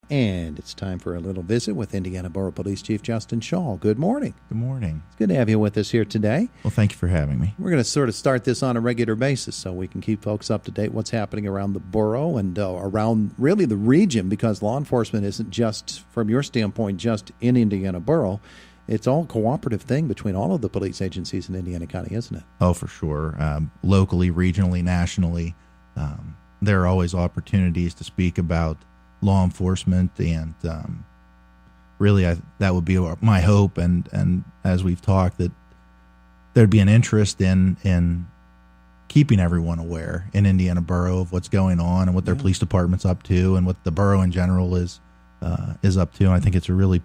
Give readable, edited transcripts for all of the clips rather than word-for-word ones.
And it's time for a little visit with Indiana Borough Police Chief Justin Schawl. Good morning. Good morning. It's good to have you with us here today. Well, thank you for having me. We're going to sort of start this on a regular basis so we can keep folks up to date what's happening around the borough and around really the region, because law enforcement isn't just, from your standpoint, just in Indiana Borough. It's all a cooperative thing between all of the police agencies in Indiana County, isn't it? Oh, for sure. Locally, regionally, nationally, there are always opportunities to speak about law enforcement, and really that would be my hope, and as we've talked, that there'd be an interest in keeping everyone aware in Indiana Borough of what's going on and what their police department's up to and what the borough in general is up to. And I think it's a really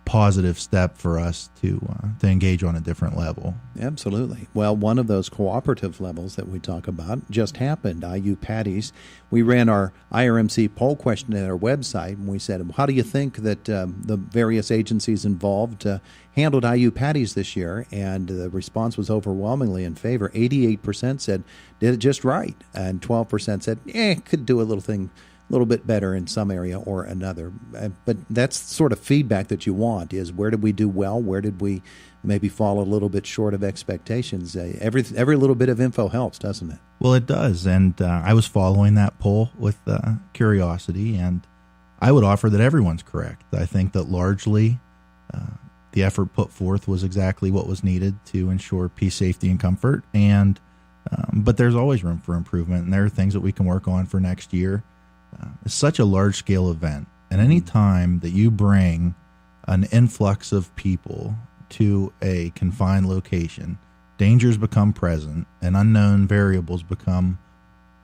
positive step for us to engage on a different level. Absolutely. Well, one of those cooperative levels that we talk about just happened, IUPattys. We ran our IRMC poll question at our website, and we said, how do you think that the various agencies involved handled IUPattys this year? And the response was overwhelmingly in favor. 88% said did it just right, and 12% said, could do a little bit better in some area or another. But that's sort of feedback that you want, is where did we do well? Where did we maybe fall a little bit short of expectations? Every little bit of info helps, doesn't it? Well, it does. And I was following that poll with curiosity, and I would offer that everyone's correct. I think that largely the effort put forth was exactly what was needed to ensure peace, safety, and comfort. And but there's always room for improvement, and there are things that we can work on for next year. It's such a large-scale event, and any time that you bring an influx of people to a confined location, dangers become present, and unknown variables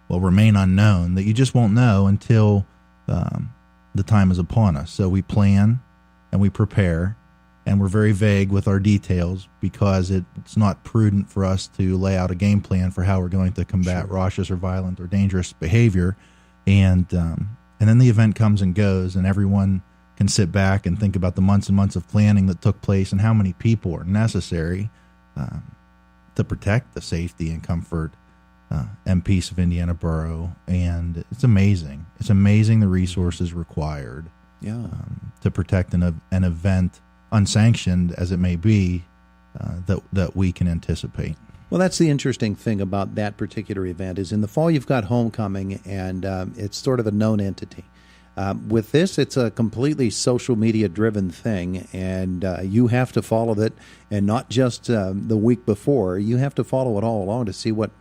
remain unknown, that you just won't know until the time is upon us. So we plan and we prepare, and we're very vague with our details because it's not prudent for us to lay out a game plan for how we're going to combat raucous or violent or dangerous behavior. And then the event comes and goes, and everyone can sit back and think about the months and months of planning that took place and how many people are necessary to protect the safety and comfort and peace of Indiana Borough. And it's amazing. It's amazing the resources required to protect an event, unsanctioned as it may be, that we can anticipate. Well, that's the interesting thing about that particular event, is in the fall you've got homecoming, and it's sort of a known entity. With this, it's a completely social media-driven thing, and you have to follow it, and not just the week before. You have to follow it all along to see what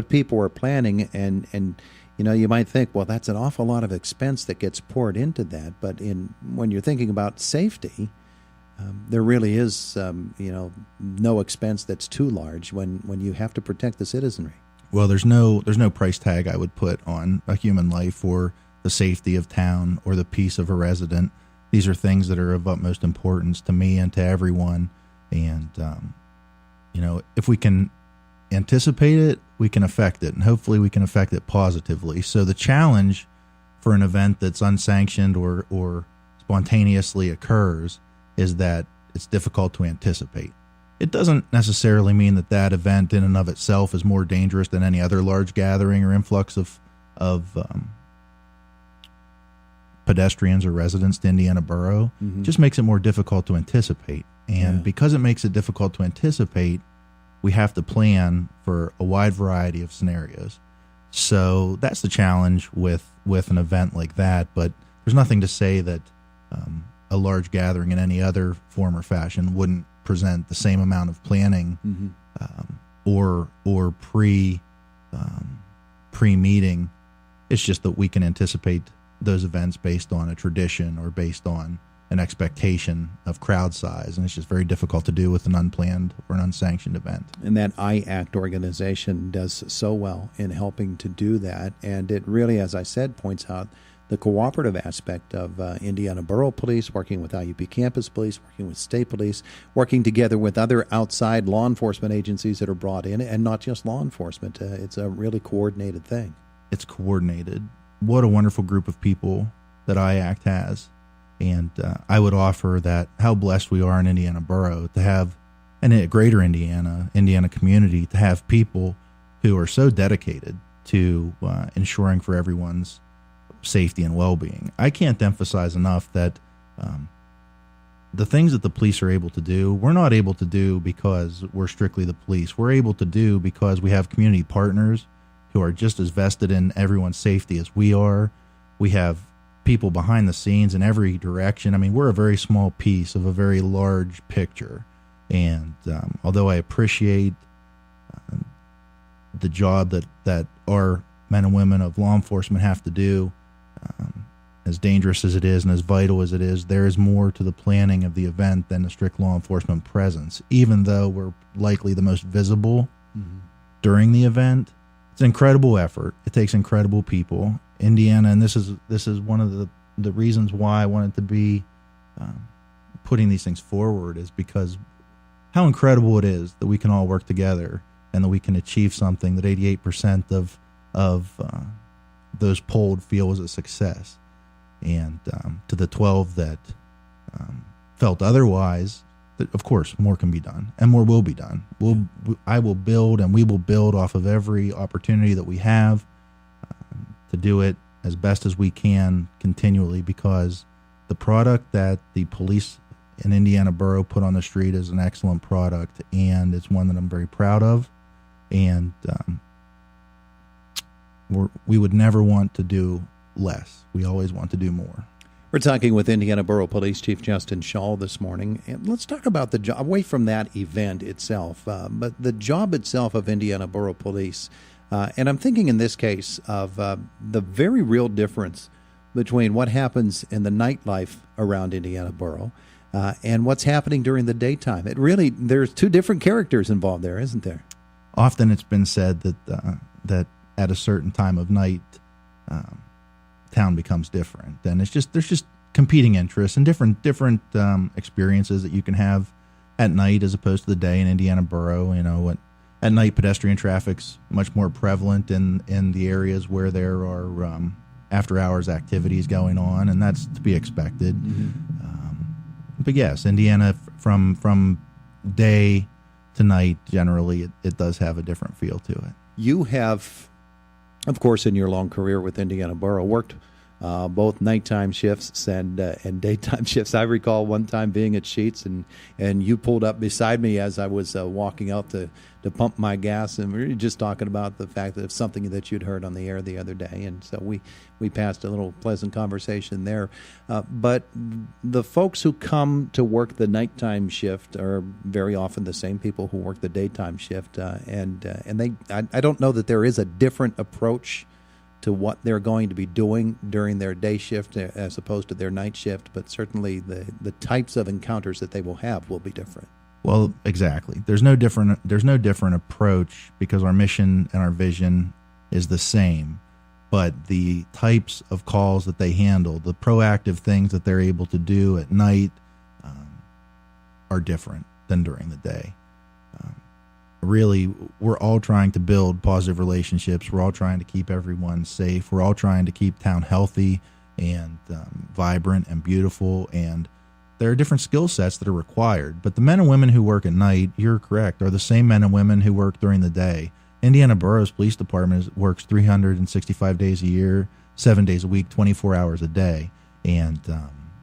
people are planning, and you might think, well, that's an awful lot of expense that gets poured into that, but when you're thinking about safety, there really is, no expense that's too large when you have to protect the citizenry. Well, there's no price tag I would put on a human life or the safety of town or the peace of a resident. These are things that are of utmost importance to me and to everyone. And, if we can anticipate it, we can affect it, and hopefully we can affect it positively. So the challenge for an event that's unsanctioned or spontaneously occurs is that it's difficult to anticipate. It doesn't necessarily mean that event in and of itself is more dangerous than any other large gathering or influx of pedestrians or residents to Indiana Borough. It just makes it more difficult to anticipate. And because it makes it difficult to anticipate, we have to plan for a wide variety of scenarios. So that's the challenge with an event like that. But there's nothing to say that a large gathering in any other form or fashion wouldn't present the same amount of planning or pre-meeting. It's just that we can anticipate those events based on a tradition or based on an expectation of crowd size, and it's just very difficult to do with an unplanned or an unsanctioned event. And that IACT organization does so well in helping to do that, and it really, as I said, points out the cooperative aspect of Indiana Borough Police, working with IUP Campus Police, working with State Police, working together with other outside law enforcement agencies that are brought in, and not just law enforcement. It's a really coordinated thing. It's coordinated. What a wonderful group of people that IACT has. And I would offer that how blessed we are in Indiana Borough to have, and in a greater Indiana community, to have people who are so dedicated to ensuring for everyone's safety and well-being. I can't emphasize enough that the things that the police are able to do, we're not able to do because we're strictly the police. We're able to do because we have community partners who are just as vested in everyone's safety as we are. We have people behind the scenes in every direction. I mean, we're a very small piece of a very large picture. And although I appreciate the job that our men and women of law enforcement have to do, as dangerous as it is and as vital as it is, there is more to the planning of the event than the strict law enforcement presence. Even though we're likely the most visible during the event, it's an incredible effort. It takes incredible people. Indiana, and this is one of the reasons why I wanted to be putting these things forward, is because how incredible it is that we can all work together and that we can achieve something that 88% of those polled feel was a success. And to the 12 that felt otherwise, of course, more can be done, and more will be done. I will build, and we will build off of every opportunity that we have to do it as best as we can continually, because the product that the police in Indiana Borough put on the street is an excellent product, and it's one that I'm very proud of. And we would never want to do less. We always want to do more. We're talking with Indiana Borough Police Chief Justin Schawl this morning. And let's talk about the job, away from that event itself, but the job itself of Indiana Borough Police. And I'm thinking in this case of the very real difference between what happens in the nightlife around Indiana Borough and what's happening during the daytime. There's two different characters involved there, isn't there? Often it's been said that at a certain time of night, town becomes different, and there's just competing interests and different experiences that you can have at night as opposed to the day in Indiana Borough. You know, at night pedestrian traffic's much more prevalent in the areas where there are after hours activities going on, and that's to be expected. But yes, Indiana from day to night, generally it does have a different feel to it. You have, of course, in your long career with Indiana Borough, worked both nighttime shifts and daytime shifts. I recall one time being at Sheetz, and you pulled up beside me as I was walking out to pump my gas, and we were just talking about the fact that it's something that you'd heard on the air the other day, and so we passed a little pleasant conversation there. But the folks who come to work the nighttime shift are very often the same people who work the daytime shift, and I don't know that there is a different approach to what they're going to be doing during their day shift as opposed to their night shift, but certainly the types of encounters that they will have will be different. Well, exactly. There's no different approach because our mission and our vision is the same, but the types of calls that they handle, the proactive things that they're able to do at night are different than during the day. Really, we're all trying to build positive relationships. We're all trying to keep everyone safe. We're all trying to keep town healthy and vibrant and beautiful. And there are different skill sets that are required. But the men and women who work at night, you're correct, are the same men and women who work during the day. Indiana Borough's police department works 365 days a year, 7 days a week, 24 hours a day. And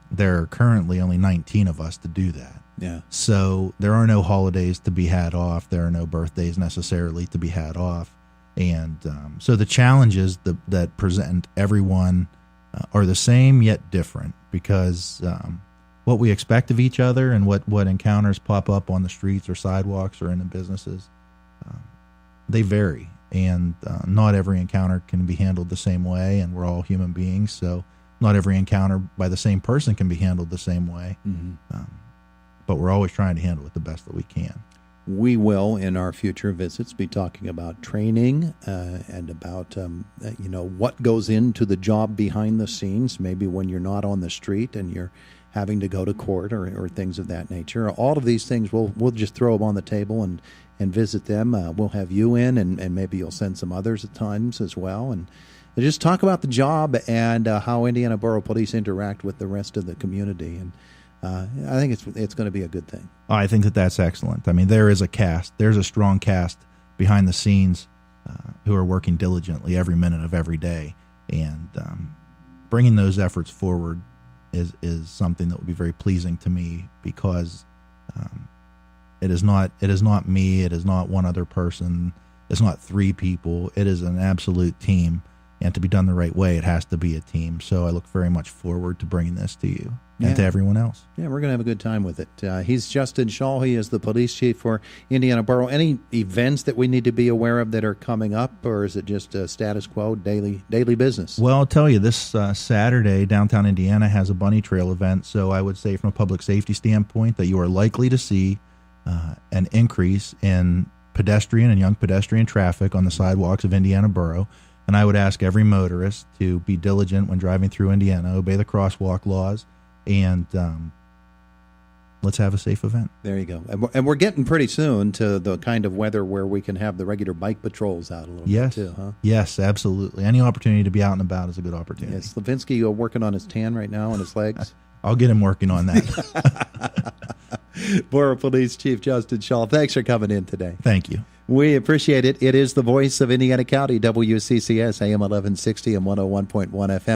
there are currently only 19 of us to do that. Yeah. So there are no holidays to be had off. There are no birthdays necessarily to be had off. And so the challenges that present everyone are the same yet different because what we expect of each other and what encounters pop up on the streets or sidewalks or in the businesses, they vary. And not every encounter can be handled the same way, and we're all human beings. So not every encounter by the same person can be handled the same way. Mm-hmm. But we're always trying to handle it the best that we can. We will, in our future visits, be talking about training and about, what goes into the job behind the scenes, maybe when you're not on the street and you're having to go to court or things of that nature. All of these things, we'll just throw them on the table and visit them. We'll have you in, and maybe you'll send some others at times as well. And just talk about the job and how Indiana Borough Police interact with the rest of the community. And I think it's going to be a good thing. I think that's excellent. I mean, there's a strong cast behind the scenes who are working diligently every minute of every day. And bringing those efforts forward is something that would be very pleasing to me, because it is not me, it is not one other person, it's not three people, it is an absolute team. And to be done the right way, it has to be a team. So I look very much forward to bringing this to you and to everyone else. Yeah, we're going to have a good time with it. He's Justin Schawl. He is the police chief for Indiana Borough. Any events that we need to be aware of that are coming up, or is it just status quo, daily business? Well, I'll tell you, this Saturday, downtown Indiana has a bunny trail event. So I would say from a public safety standpoint that you are likely to see an increase in pedestrian and young pedestrian traffic on the sidewalks of Indiana Borough. And I would ask every motorist to be diligent when driving through Indiana, obey the crosswalk laws, and let's have a safe event. There you go. And we're getting pretty soon to the kind of weather where we can have the regular bike patrols out a little bit too, huh? Yes, absolutely. Any opportunity to be out and about is a good opportunity. Is Slavinsky working on his tan right now on his legs? I'll get him working on that. Borough Police Chief Justin Schawl, thanks for coming in today. Thank you. We appreciate it. It is the voice of Indiana County, WCCS, AM 1160 and 101.1 FM.